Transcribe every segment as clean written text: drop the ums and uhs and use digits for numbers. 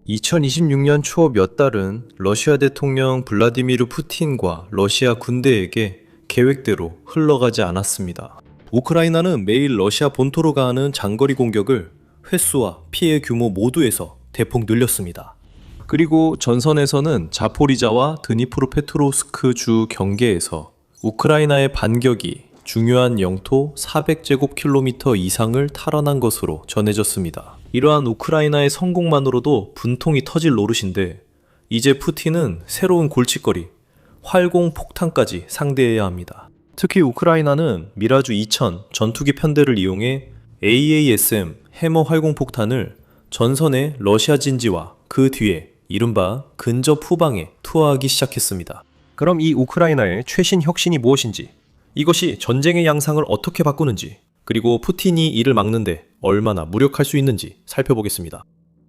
2026년 초 몇 달은 러시아 대통령 블라디미르 푸틴과 러시아 군대에게 계획대로 흘러가지 않았습니다. 우크라이나는 매일 러시아 본토로 가하는 장거리 공격을 횟수와 피해 규모 모두에서 대폭 늘렸습니다. 그리고 전선에서는 자포리자와 드니프로페트로스크 주 경계에서 우크라이나의 반격이 중요한 영토 400제곱킬로미터 이상을 탈환한 것으로 전해졌습니다. 이러한 우크라이나의 성공만으로도 분통이 터질 노릇인데 이제 푸틴은 새로운 골칫거리, 활공 폭탄까지 상대해야 합니다. 특히 우크라이나는 미라주 2000 전투기 편대를 이용해 AASM 해머 활공 폭탄을 전선의 러시아 진지와 그 뒤에 이른바 근접 후방에 투하하기 시작했습니다. 그럼 이 우크라이나의 최신 혁신이 무엇인지, 이것이 전쟁의 양상을 어떻게 바꾸는지, 그리고 푸틴이 이를 막는데 얼마나 무력할 수 있는지 살펴보겠습니다.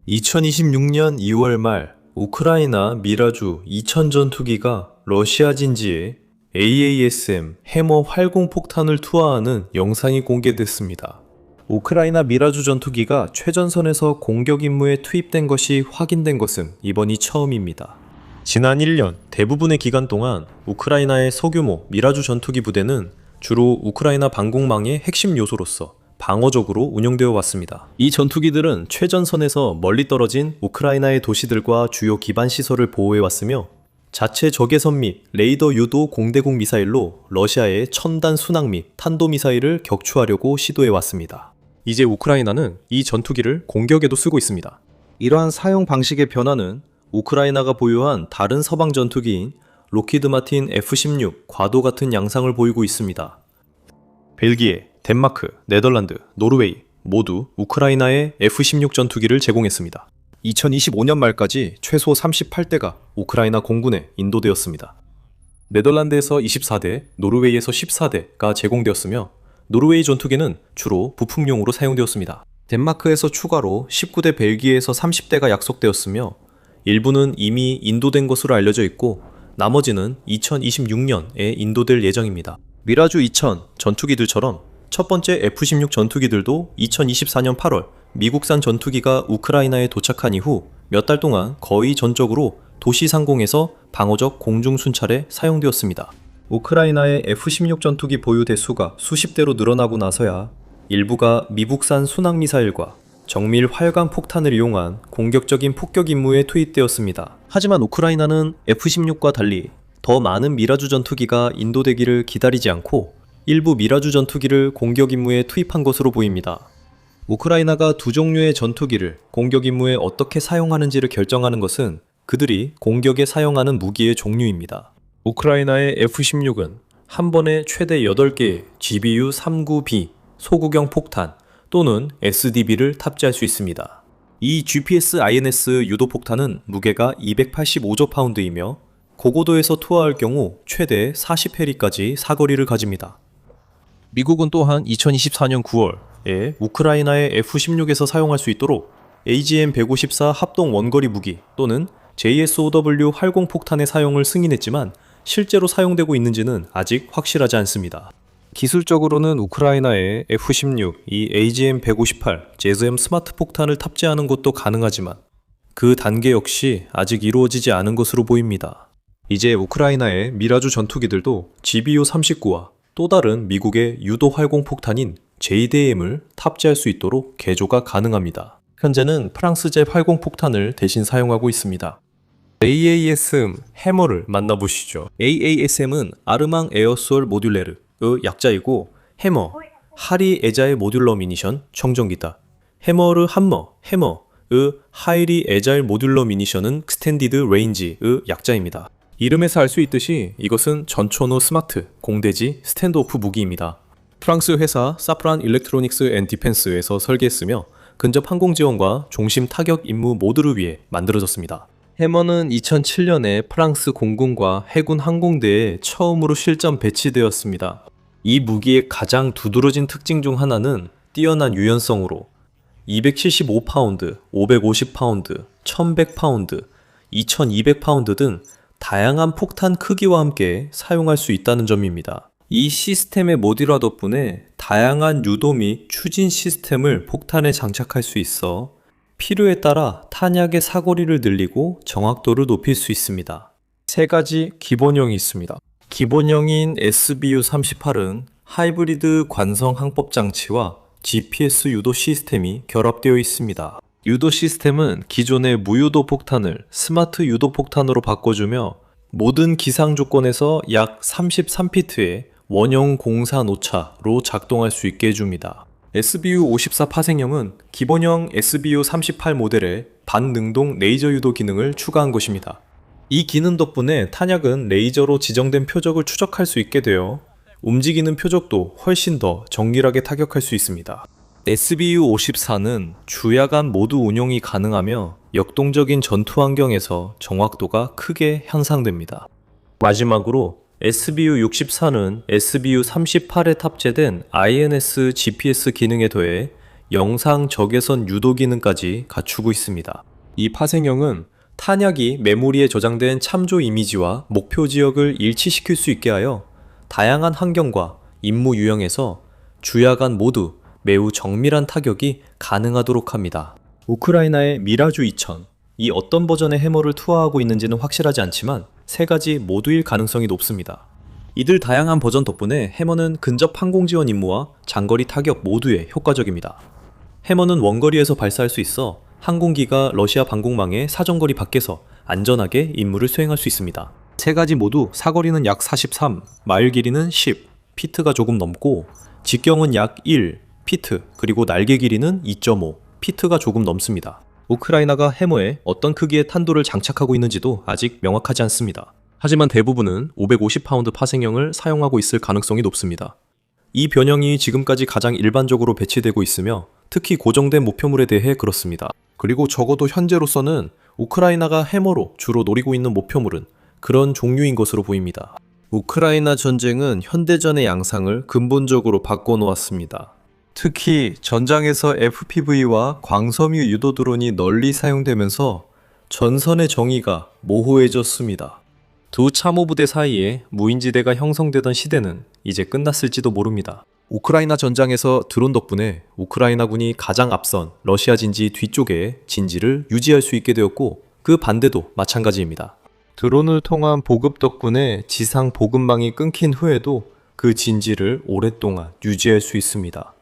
2026년 2월 말 우크라이나 미라주 2000 전투기가 러시아 진지에 AASM 해머 활공 폭탄을 투하하는 영상이 공개됐습니다. 우크라이나 미라주 전투기가 최전선에서 공격 임무에 투입된 것이 확인된 것은 이번이 처음입니다. 지난 1년 대부분의 기간 동안 우크라이나의 소규모 미라주 전투기 부대는 주로 우크라이나 방공망의 핵심 요소로서 방어적으로 운영되어 왔습니다. 이 전투기들은 최전선에서 멀리 떨어진 우크라이나의 도시들과 주요 기반 시설을 보호해 왔으며 자체 적외선 및 레이더 유도 공대공 미사일로 러시아의 첨단 순항 및 탄도미사일을 격추하려고 시도해 왔습니다. 이제 우크라이나는 이 전투기를 공격에도 쓰고 있습니다. 이러한 사용 방식의 변화는 우크라이나가 보유한 다른 서방 전투기인 록히드 마틴 F-16 과도 같은 양상을 보이고 있습니다. 벨기에, 덴마크, 네덜란드, 노르웨이 모두 우크라이나에 F-16 전투기를 제공했습니다. 2025년 말까지 최소 38대가 우크라이나 공군에 인도되었습니다. 네덜란드에서 24대, 노르웨이에서 14대가 제공되었으며 노르웨이 전투기는 주로 부품용으로 사용되었습니다. 덴마크에서 추가로 19대, 벨기에에서 30대가 약속되었으며 일부는 이미 인도된 것으로 알려져 있고 나머지는 2026년에 인도될 예정입니다. 미라주 2000 전투기들처럼 첫 번째 F-16 전투기들도 2024년 8월 미국산 전투기가 우크라이나에 도착한 이후 몇 달 동안 거의 전적으로 도시 상공에서 방어적 공중 순찰에 사용되었습니다. 우크라이나의 F-16 전투기 보유 대수가 수십 대로 늘어나고 나서야 일부가 미국산 순항미사일과 정밀 활강 폭탄을 이용한 공격적인 폭격 임무에 투입되었습니다. 하지만 우크라이나는 F-16과 달리 더 많은 미라주 전투기가 인도되기를 기다리지 않고 일부 미라주 전투기를 공격 임무에 투입한 것으로 보입니다. 우크라이나가 두 종류의 전투기를 공격 임무에 어떻게 사용하는지를 결정하는 것은 그들이 공격에 사용하는 무기의 종류입니다. 우크라이나의 F-16은 한 번에 최대 8개의 GBU-39B 소구경 폭탄 또는 SDB를 탑재할 수 있습니다. 이 GPS-INS 유도폭탄은 무게가 285조-파운드이며 고고도에서 투하할 경우 최대 40해리까지 사거리를 가집니다. 미국은 또한 2024년 9월에 우크라이나의 F-16에서 사용할 수 있도록 AGM-154 합동 원거리 무기 또는 JSOW 활공폭탄의 사용을 승인했지만 실제로 사용되고 있는지는 아직 확실하지 않습니다. 기술적으로는 우크라이나에 F-16, 이 AGM-158 제즈엠 스마트 폭탄을 탑재하는 것도 가능하지만 그 단계 역시 아직 이루어지지 않은 것으로 보입니다. 이제 우크라이나의 미라주 전투기들도 GBU-39와 또 다른 미국의 유도 활공 폭탄인 JDAM을 탑재할 수 있도록 개조가 가능합니다. 현재는 프랑스제 활공 폭탄을 대신 사용하고 있습니다. AASM 해머를 만나보시죠. AASM은 아르망 에어솔 모듈레르의 약자이고 해머, 하리 에자일 모듈러 미니션 청정기다. 해머르 함머, 해머의 하이리 에자일 모듈러 미니션은 스탠디드 레인지의 약자입니다. 이름에서 알 수 있듯이 이것은 전천후 스마트, 공대지, 스탠드오프 무기입니다. 프랑스 회사 사프란 일렉트로닉스 앤 디펜스에서 설계했으며 근접 항공 지원과 중심 타격 임무 모두를 위해 만들어졌습니다. 해머는 2007년에 프랑스 공군과 해군 항공대에 처음으로 실전 배치되었습니다. 이 무기의 가장 두드러진 특징 중 하나는 뛰어난 유연성으로 275파운드, 550파운드, 1100파운드, 2200파운드 등 다양한 폭탄 크기와 함께 사용할 수 있다는 점입니다. 이 시스템의 모듈화 덕분에 다양한 유도 및 추진 시스템을 폭탄에 장착할 수 있어 필요에 따라 탄약의 사거리를 늘리고 정확도를 높일 수 있습니다. 세 가지 기본형이 있습니다. 기본형인 SBU-38은 하이브리드 관성 항법 장치와 GPS 유도 시스템이 결합되어 있습니다. 유도 시스템은 기존의 무유도 폭탄을 스마트 유도 폭탄으로 바꿔주며 모든 기상 조건에서 약 33피트의 원형 공산 오차로 작동할 수 있게 해줍니다. SBU-54 파생형은 기본형 SBU-38 모델에 반능동 레이저 유도 기능을 추가한 것입니다. 이 기능 덕분에 탄약은 레이저로 지정된 표적을 추적할 수 있게 되어 움직이는 표적도 훨씬 더 정밀하게 타격할 수 있습니다. SBU-54는 주야간 모두 운용이 가능하며 역동적인 전투 환경에서 정확도가 크게 향상됩니다. 마지막으로 SBU-64는 SBU-38에 탑재된 INS GPS 기능에 더해 영상 적외선 유도 기능까지 갖추고 있습니다. 이 파생형은 탄약이 메모리에 저장된 참조 이미지와 목표 지역을 일치시킬 수 있게 하여 다양한 환경과 임무 유형에서 주야간 모두 매우 정밀한 타격이 가능하도록 합니다. 우크라이나의 미라주 2000, 이 어떤 버전의 해머를 투하하고 있는지는 확실하지 않지만 세 가지 모두일 가능성이 높습니다. 이들 다양한 버전 덕분에 해머는 근접 항공 지원 임무와 장거리 타격 모두에 효과적입니다. 해머는 원거리에서 발사할 수 있어 항공기가 러시아 방공망의 사정거리 밖에서 안전하게 임무를 수행할 수 있습니다. 세 가지 모두 사거리는 약 43, 마일 길이는 10, 피트가 조금 넘고 직경은 약 1, 피트, 그리고 날개 길이는 2.5, 피트가 조금 넘습니다. 우크라이나가 해머에 어떤 크기의 탄도를 장착하고 있는지도 아직 명확하지 않습니다. 하지만 대부분은 550파운드 파생형을 사용하고 있을 가능성이 높습니다. 이 변형이 지금까지 가장 일반적으로 배치되고 있으며 특히 고정된 목표물에 대해 그렇습니다. 그리고 적어도 현재로서는 우크라이나가 해머로 주로 노리고 있는 목표물은 그런 종류인 것으로 보입니다. 우크라이나 전쟁은 현대전의 양상을 근본적으로 바꿔놓았습니다. 특히 전장에서 FPV와 광섬유 유도 드론이 널리 사용되면서 전선의 정의가 모호해졌습니다. 두 참호부대 사이에 무인지대가 형성되던 시대는 이제 끝났을지도 모릅니다. 우크라이나 전장에서 드론 덕분에 우크라이나군이 가장 앞선 러시아 진지 뒤쪽에 진지를 유지할 수 있게 되었고 그 반대도 마찬가지입니다. 드론을 통한 보급 덕분에 지상 보급망이 끊긴 후에도 그 진지를 오랫동안 유지할 수 있습니다.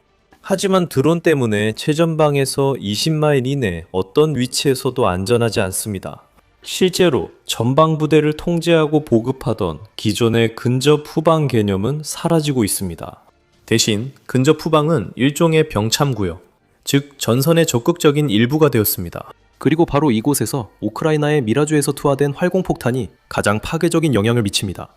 하지만 드론 때문에 최전방에서 20마일 이내 어떤 위치에서도 안전하지 않습니다. 실제로 전방 부대를 통제하고 보급하던 기존의 근접 후방 개념은 사라지고 있습니다. 대신 근접 후방은 일종의 병참구역, 즉 전선의 적극적인 일부가 되었습니다. 그리고 바로 이곳에서 우크라이나의 미라주에서 투하된 활공폭탄이 가장 파괴적인 영향을 미칩니다.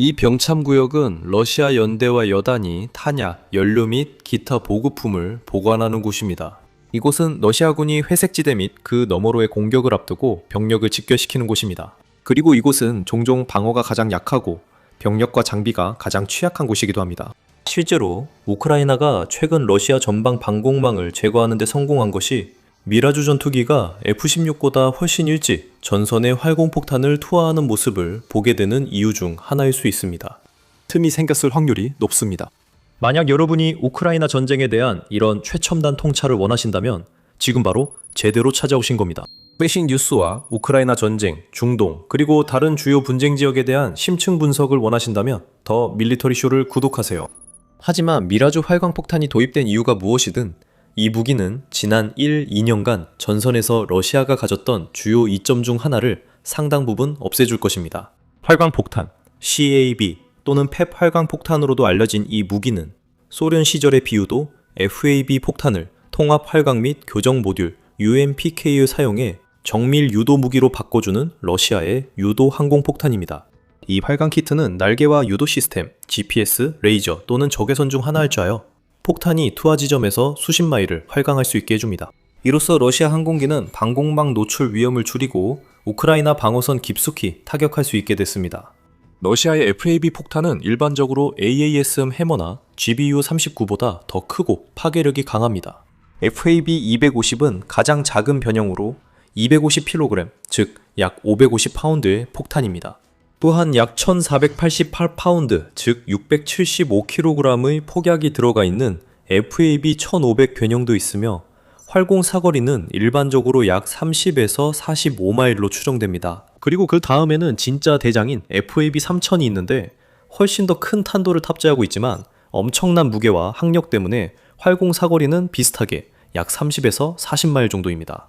이 병참구역은 러시아 연대와 여단이 탄약, 연료 및 기타 보급품을 보관하는 곳입니다. 이곳은 러시아군이 회색지대 및 그 너머로의 공격을 앞두고 병력을 집결시키는 곳입니다. 그리고 이곳은 종종 방어가 가장 약하고 병력과 장비가 가장 취약한 곳이기도 합니다. 실제로 우크라이나가 최근 러시아 전방 방공망을 제거하는 데 성공한 것이 미라주 전투기가 F-16보다 훨씬 일찍 전선에 활공폭탄을 투하하는 모습을 보게 되는 이유 중 하나일 수 있습니다. 틈이 생겼을 확률이 높습니다. 만약 여러분이 우크라이나 전쟁에 대한 이런 최첨단 통찰을 원하신다면 지금 바로 제대로 찾아오신 겁니다. 최신 뉴스와 우크라이나 전쟁, 중동, 그리고 다른 주요 분쟁 지역에 대한 심층 분석을 원하신다면 더 밀리터리 쇼를 구독하세요. 하지만 미라주 활광폭탄이 도입된 이유가 무엇이든 이 무기는 지난 1, 2년간 전선에서 러시아가 가졌던 주요 이점 중 하나를 상당 부분 없애줄 것입니다. 활광폭탄, CAB 또는 펩 활광폭탄으로도 알려진 이 무기는 소련 시절의 비유도 FAB 폭탄을 통합 활광 및 교정 모듈 UMPK를 사용해 정밀 유도 무기로 바꿔주는 러시아의 유도 항공폭탄입니다. 이 활광 키트는 날개와 유도 시스템, GPS, 레이저 또는 적외선 중 하나일 줄 알아요. 폭탄이 투하 지점에서 수십 마일을 활강할 수 있게 해줍니다. 이로써 러시아 항공기는 방공망 노출 위험을 줄이고 우크라이나 방어선 깊숙이 타격할 수 있게 됐습니다. 러시아의 FAB 폭탄은 일반적으로 AASM 해머나 GBU-39보다 더 크고 파괴력이 강합니다. FAB-250은 가장 작은 변형으로 250kg, 즉 약 550파운드의 폭탄입니다. 또한 약 1488파운드, 즉 675kg의 폭약이 들어가 있는 FAB-1500 변형도 있으며 활공 사거리는 일반적으로 약 30에서 45마일로 추정됩니다. 그리고 그 다음에는 진짜 대장인 FAB-3000이 있는데 훨씬 더 큰 탄도를 탑재하고 있지만 엄청난 무게와 항력 때문에 활공 사거리는 비슷하게 약 30에서 40마일 정도입니다.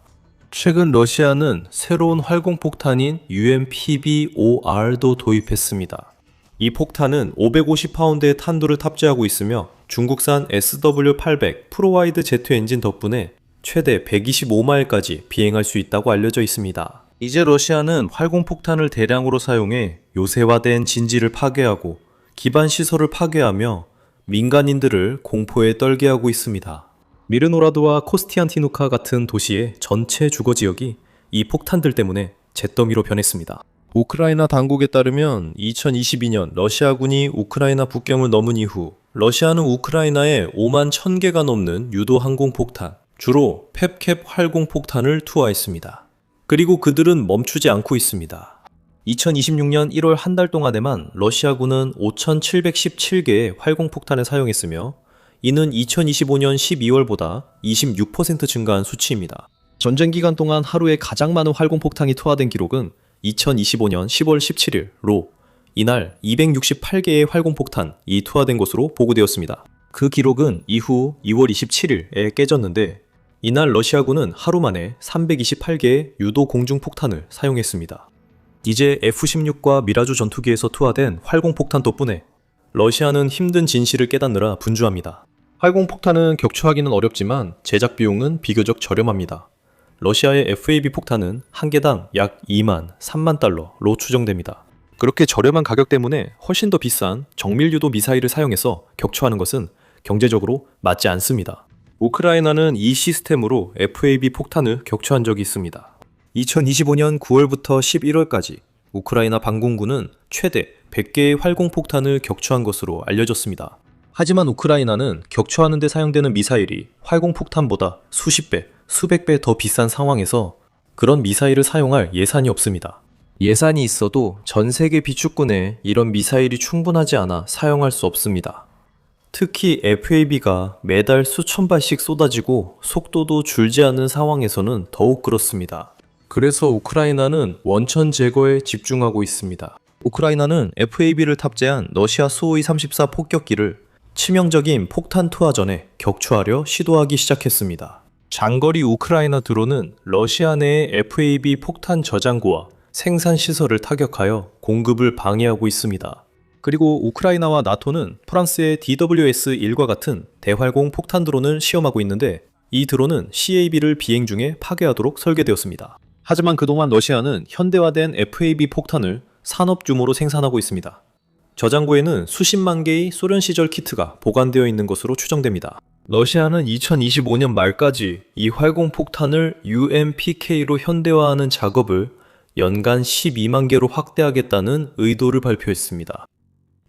최근 러시아는 새로운 활공폭탄인 UMPB-5R도 도입했습니다. 이 폭탄은 550파운드의 탄두를 탑재하고 있으며 중국산 SW800 프로와이드 제트 엔진 덕분에 최대 125마일까지 비행할 수 있다고 알려져 있습니다. 이제 러시아는 활공폭탄을 대량으로 사용해 요새화된 진지를 파괴하고 기반 시설을 파괴하며 민간인들을 공포에 떨게 하고 있습니다. 미르노라드와 코스티안티누카 같은 도시의 전체 주거 지역이 이 폭탄들 때문에 잿더미로 변했습니다. 우크라이나 당국에 따르면 2022년 러시아군이 우크라이나 국경을 넘은 이후 러시아는 우크라이나에 5만 1000개가 넘는 유도 항공폭탄, 주로 펩캡 활공폭탄을 투하했습니다. 그리고 그들은 멈추지 않고 있습니다. 2026년 1월 한 달 동안에만 러시아군은 5,717개의 활공폭탄을 사용했으며 이는 2025년 12월보다 26% 증가한 수치입니다. 전쟁 기간 동안 하루에 가장 많은 활공폭탄이 투하된 기록은 2025년 10월 17일로 이날 268개의 활공폭탄이 투하된 것으로 보고되었습니다. 그 기록은 이후 2월 27일에 깨졌는데 이날 러시아군은 하루 만에 328개의 유도 공중폭탄을 사용했습니다. 이제 F-16과 미라주 전투기에서 투하된 활공폭탄 덕분에 러시아는 힘든 진실을 깨닫느라 분주합니다. 활공폭탄은 격추하기는 어렵지만 제작 비용은 비교적 저렴합니다. 러시아의 FAB 폭탄은 한 개당 약 2만, 3만 달러로 추정됩니다. 그렇게 저렴한 가격 때문에 훨씬 더 비싼 정밀유도 미사일을 사용해서 격추하는 것은 경제적으로 맞지 않습니다. 우크라이나는 이 시스템으로 FAB 폭탄을 격추한 적이 있습니다. 2025년 9월부터 11월까지 우크라이나 반공군은 최대 100개의 활공폭탄을 격추한 것으로 알려졌습니다. 하지만 우크라이나는 격추하는 데 사용되는 미사일이 활공폭탄보다 수십 배, 수백 배 더 비싼 상황에서 그런 미사일을 사용할 예산이 없습니다. 예산이 있어도 전 세계 비축군에 이런 미사일이 충분하지 않아 사용할 수 없습니다. 특히 FAB가 매달 수천 발씩 쏟아지고 속도도 줄지 않는 상황에서는 더욱 그렇습니다. 그래서 우크라이나는 원천 제거에 집중하고 있습니다. 우크라이나는 FAB를 탑재한 러시아 수호이-34 폭격기를 치명적인 폭탄 투하 전에 격추하려 시도하기 시작했습니다. 장거리 우크라이나 드론은 러시아 내의 FAB 폭탄 저장고와 생산 시설을 타격하여 공급을 방해하고 있습니다. 그리고 우크라이나와 나토는 프랑스의 DWS-1과 같은 대활공 폭탄 드론을 시험하고 있는데 이 드론은 CAB를 비행 중에 파괴하도록 설계되었습니다. 하지만 그동안 러시아는 현대화된 FAB 폭탄을 산업 규모로 생산하고 있습니다. 저장고에는 수십만 개의 소련 시절 키트가 보관되어 있는 것으로 추정됩니다. 러시아는 2025년 말까지 이 활공폭탄을 UMPK로 현대화하는 작업을 연간 12만 개로 확대하겠다는 의도를 발표했습니다.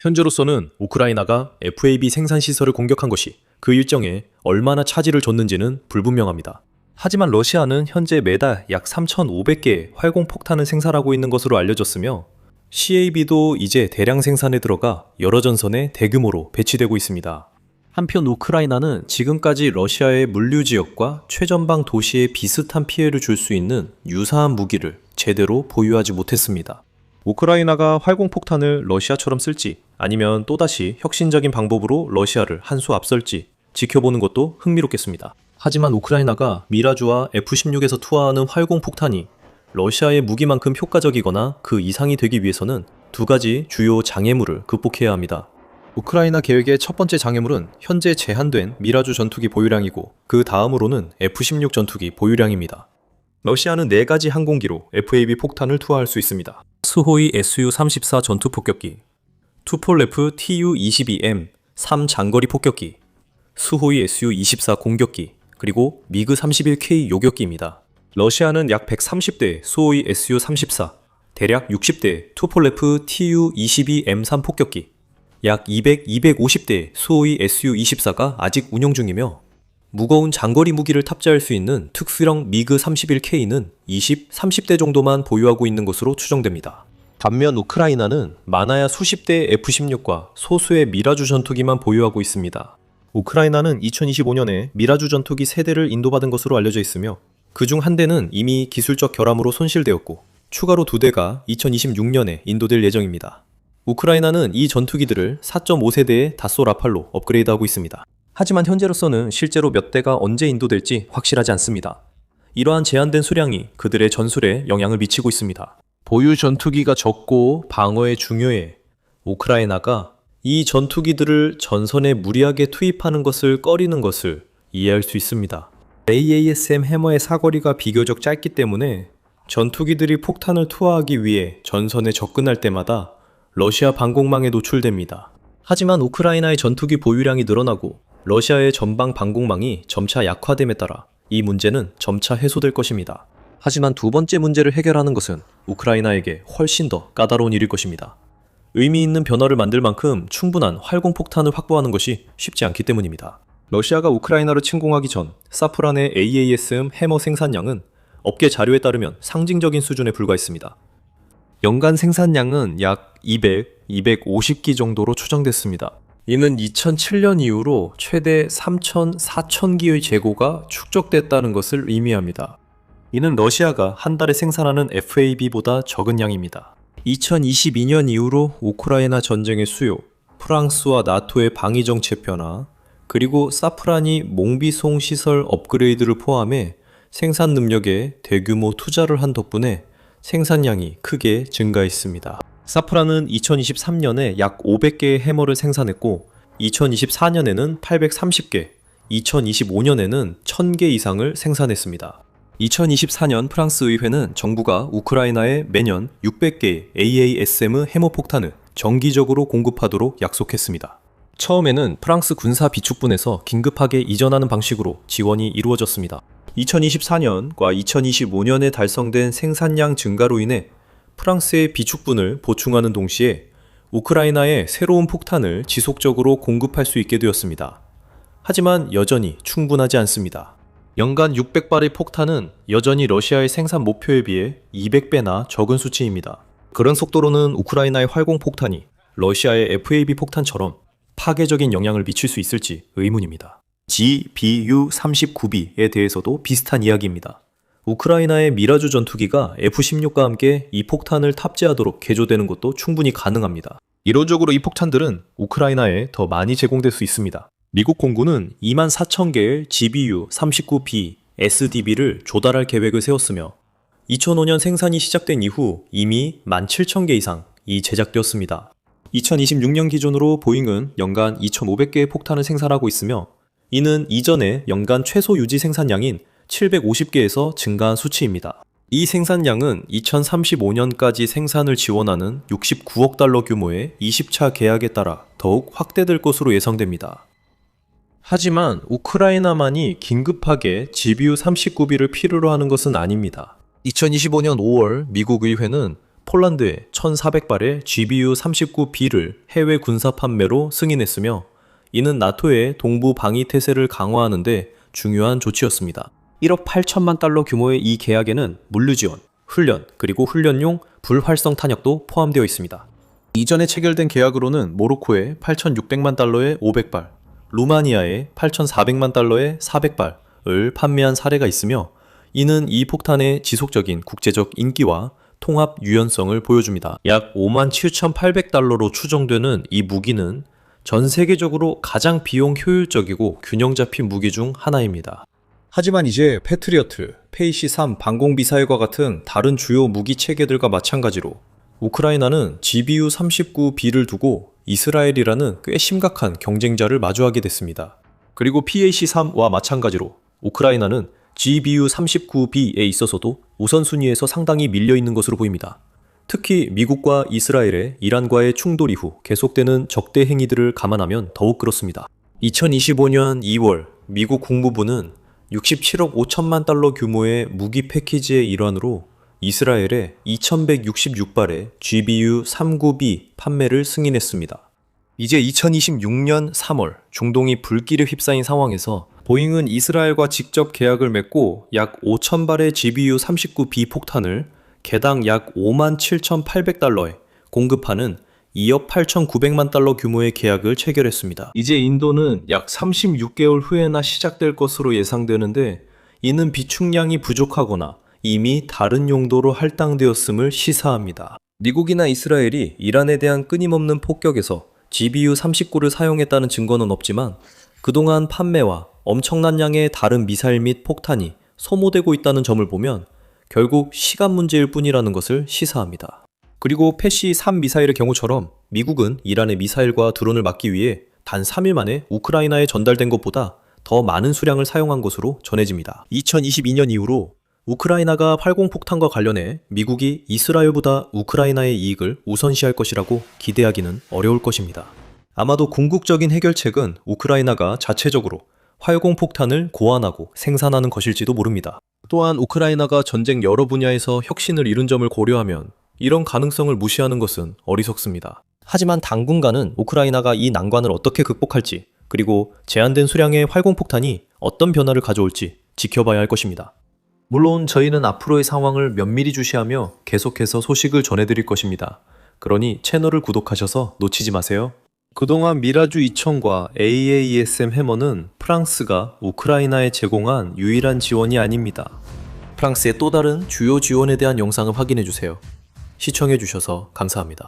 현재로서는 우크라이나가 FAB 생산 시설을 공격한 것이 그 일정에 얼마나 차질을 줬는지는 불분명합니다. 하지만 러시아는 현재 매달 약 3,500개의 활공폭탄을 생산하고 있는 것으로 알려졌으며 CAB도 이제 대량 생산에 들어가 여러 전선에 대규모로 배치되고 있습니다. 한편 우크라이나는 지금까지 러시아의 물류 지역과 최전방 도시에 비슷한 피해를 줄 수 있는 유사한 무기를 제대로 보유하지 못했습니다. 우크라이나가 활공폭탄을 러시아처럼 쓸지 아니면 또다시 혁신적인 방법으로 러시아를 한 수 앞설지 지켜보는 것도 흥미롭겠습니다. 하지만 우크라이나가 미라주와 F-16에서 투하하는 활공폭탄이 러시아의 무기만큼 효과적이거나 그 이상이 되기 위해서는 두 가지 주요 장애물을 극복해야 합니다. 우크라이나 계획의 첫 번째 장애물은 현재 제한된 미라주 전투기 보유량이고 그 다음으로는 F-16 전투기 보유량입니다. 러시아는 4가지 항공기로 FAB 폭탄을 투하할 수 있습니다. 스호이 Su-34 전투 폭격기, 투폴레프 Tu-22M 3 장거리 폭격기, 스호이 Su-24 공격기, 그리고 미그-31K 요격기입니다. 러시아는 약 130대 스호이 Su-34, 대략 60대 투폴레프 Tu-22M3 폭격기, 약 250대 스호이 Su-24가 아직 운용 중이며 무거운 장거리 무기를 탑재할 수 있는 특수형 미그-31K는 30대 정도만 보유하고 있는 것으로 추정됩니다. 반면 우크라이나는 많아야 수십 대의 F-16과 소수의 미라주 전투기만 보유하고 있습니다. 우크라이나는 2025년에 미라주 전투기 3대를 인도받은 것으로 알려져 있으며 그중 한 대는 이미 기술적 결함으로 손실되었고 추가로 2대가 2026년에 인도될 예정입니다. 우크라이나는 이 전투기들을 4.5세대의 다소 라팔로 업그레이드하고 있습니다. 하지만 현재로서는 실제로 몇 대가 언제 인도될지 확실하지 않습니다. 이러한 제한된 수량이 그들의 전술에 영향을 미치고 있습니다. 보유 전투기가 적고 방어에 중요해 우크라이나가 이 전투기들을 전선에 무리하게 투입하는 것을 꺼리는 것을 이해할 수 있습니다. AASM 해머의 사거리가 비교적 짧기 때문에 전투기들이 폭탄을 투하하기 위해 전선에 접근할 때마다 러시아 방공망에 노출됩니다. 하지만 우크라이나의 전투기 보유량이 늘어나고 러시아의 전방 방공망이 점차 약화됨에 따라 이 문제는 점차 해소될 것입니다. 하지만 두 번째 문제를 해결하는 것은 우크라이나에게 훨씬 더 까다로운 일일 것입니다. 의미 있는 변화를 만들 만큼 충분한 활공폭탄을 확보하는 것이 쉽지 않기 때문입니다. 러시아가 우크라이나를 침공하기 전 사프란의 AASM 해머 생산량은 업계 자료에 따르면 상징적인 수준에 불과했습니다. 연간 생산량은 약 200, 250기 정도로 추정됐습니다. 이는 2007년 이후로 최대 3,000, 4,000기의 재고가 축적됐다는 것을 의미합니다. 이는 러시아가 한 달에 생산하는 FAB보다 적은 양입니다. 2022년 이후로 우크라이나 전쟁의 수요, 프랑스와 나토의 방위 정책 변화, 그리고 사프란이 몽비송 시설 업그레이드를 포함해 생산 능력에 대규모 투자를 한 덕분에 생산량이 크게 증가했습니다. 사프란은 2023년에 약 500개의 해머를 생산했고 2024년에는 830개, 2025년에는 1000개 이상을 생산했습니다. 2024년 프랑스 의회는 정부가 우크라이나에 매년 600개의 AASM 해머폭탄을 정기적으로 공급하도록 약속했습니다. 처음에는 프랑스 군사 비축분에서 긴급하게 이전하는 방식으로 지원이 이루어졌습니다. 2024년과 2025년에 달성된 생산량 증가로 인해 프랑스의 비축분을 보충하는 동시에 우크라이나에 새로운 폭탄을 지속적으로 공급할 수 있게 되었습니다. 하지만 여전히 충분하지 않습니다. 연간 600발의 폭탄은 여전히 러시아의 생산 목표에 비해 200배나 적은 수치입니다. 그런 속도로는 우크라이나의 활공폭탄이 러시아의 FAB 폭탄처럼 파괴적인 영향을 미칠 수 있을지 의문입니다. GBU-39B에 대해서도 비슷한 이야기입니다. 우크라이나의 미라주 전투기가 F-16과 함께 이 폭탄을 탑재하도록 개조되는 것도 충분히 가능합니다. 이론적으로 이 폭탄들은 우크라이나에 더 많이 제공될 수 있습니다. 미국 공군은 24,000개의 GBU-39B SDB를 조달할 계획을 세웠으며 2005년 생산이 시작된 이후 이미 17,000개 이상이 제작되었습니다. 2026년 기준으로 보잉은 연간 2,500개의 폭탄을 생산하고 있으며 이는 이전의 연간 최소 유지 생산량인 750개에서 증가한 수치입니다. 이 생산량은 2035년까지 생산을 지원하는 69억 달러 규모의 20차 계약에 따라 더욱 확대될 것으로 예상됩니다. 하지만 우크라이나만이 긴급하게 GBU-39B를 필요로 하는 것은 아닙니다. 2025년 5월 미국 의회는 폴란드에 1,400발의 GBU-39B를 해외 군사 판매로 승인했으며 이는 나토의 동부 방위 태세를 강화하는 데 중요한 조치였습니다. 1억 8천만 달러 규모의 이 계약에는 물류 지원, 훈련, 그리고 훈련용 불활성 탄약도 포함되어 있습니다. 이전에 체결된 계약으로는 모로코에 8,600만 달러의 500발, 루마니아에 8,400만 달러의 400발을 판매한 사례가 있으며 이는 이 폭탄의 지속적인 국제적 인기와 통합 유연성을 보여줍니다. 약 57,800달러로 추정되는 이 무기는 전 세계적으로 가장 비용 효율적이고 균형 잡힌 무기 중 하나입니다. 하지만 이제 패트리어트, 페이시-3 방공미사일과 같은 다른 주요 무기 체계들과 마찬가지로 우크라이나는 GBU-39B를 두고 이스라엘이라는 꽤 심각한 경쟁자를 마주하게 됐습니다. 그리고 PAC-3와 마찬가지로 우크라이나는 GBU-39B에 있어서도 우선순위에서 상당히 밀려있는 것으로 보입니다. 특히 미국과 이스라엘의 이란과의 충돌 이후 계속되는 적대 행위들을 감안하면 더욱 그렇습니다. 2025년 2월 미국 국무부는 67억 5천만 달러 규모의 무기 패키지의 일환으로 이스라엘에 2,166발의 GBU-39B 판매를 승인했습니다. 이제 2026년 3월 중동이 불길에 휩싸인 상황에서 보잉은 이스라엘과 직접 계약을 맺고 약 5,000발의 GBU-39B 폭탄을 개당 약 57,800달러에 공급하는 2억 8,900만 달러 규모의 계약을 체결했습니다. 이제 인도는 약 36개월 후에나 시작될 것으로 예상되는데 이는 비축량이 부족하거나 이미 다른 용도로 할당되었음을 시사합니다. 미국이나 이스라엘이 이란에 대한 끊임없는 폭격에서 GBU-30구를 사용했다는 증거는 없지만 그동안 판매와 엄청난 양의 다른 미사일 및 폭탄이 소모되고 있다는 점을 보면 결국 시간 문제일 뿐이라는 것을 시사합니다. 그리고 패시-3 미사일의 경우처럼 미국은 이란의 미사일과 드론을 막기 위해 단 3일 만에 우크라이나에 전달된 것보다 더 많은 수량을 사용한 것으로 전해집니다. 2022년 이후로 우크라이나가 활공폭탄과 관련해 미국이 이스라엘보다 우크라이나의 이익을 우선시할 것이라고 기대하기는 어려울 것입니다. 아마도 궁극적인 해결책은 우크라이나가 자체적으로 활공폭탄을 고안하고 생산하는 것일지도 모릅니다. 또한 우크라이나가 전쟁 여러 분야에서 혁신을 이룬 점을 고려하면 이런 가능성을 무시하는 것은 어리석습니다. 하지만 당분간은 우크라이나가 이 난관을 어떻게 극복할지, 그리고 제한된 수량의 활공폭탄이 어떤 변화를 가져올지 지켜봐야 할 것입니다. 물론 저희는 앞으로의 상황을 면밀히 주시하며 계속해서 소식을 전해드릴 것입니다. 그러니 채널을 구독하셔서 놓치지 마세요. 그동안 미라주 2000과 AAESM 해머는 프랑스가 우크라이나에 제공한 유일한 지원이 아닙니다. 프랑스의 또 다른 주요 지원에 대한 영상을 확인해주세요. 시청해주셔서 감사합니다.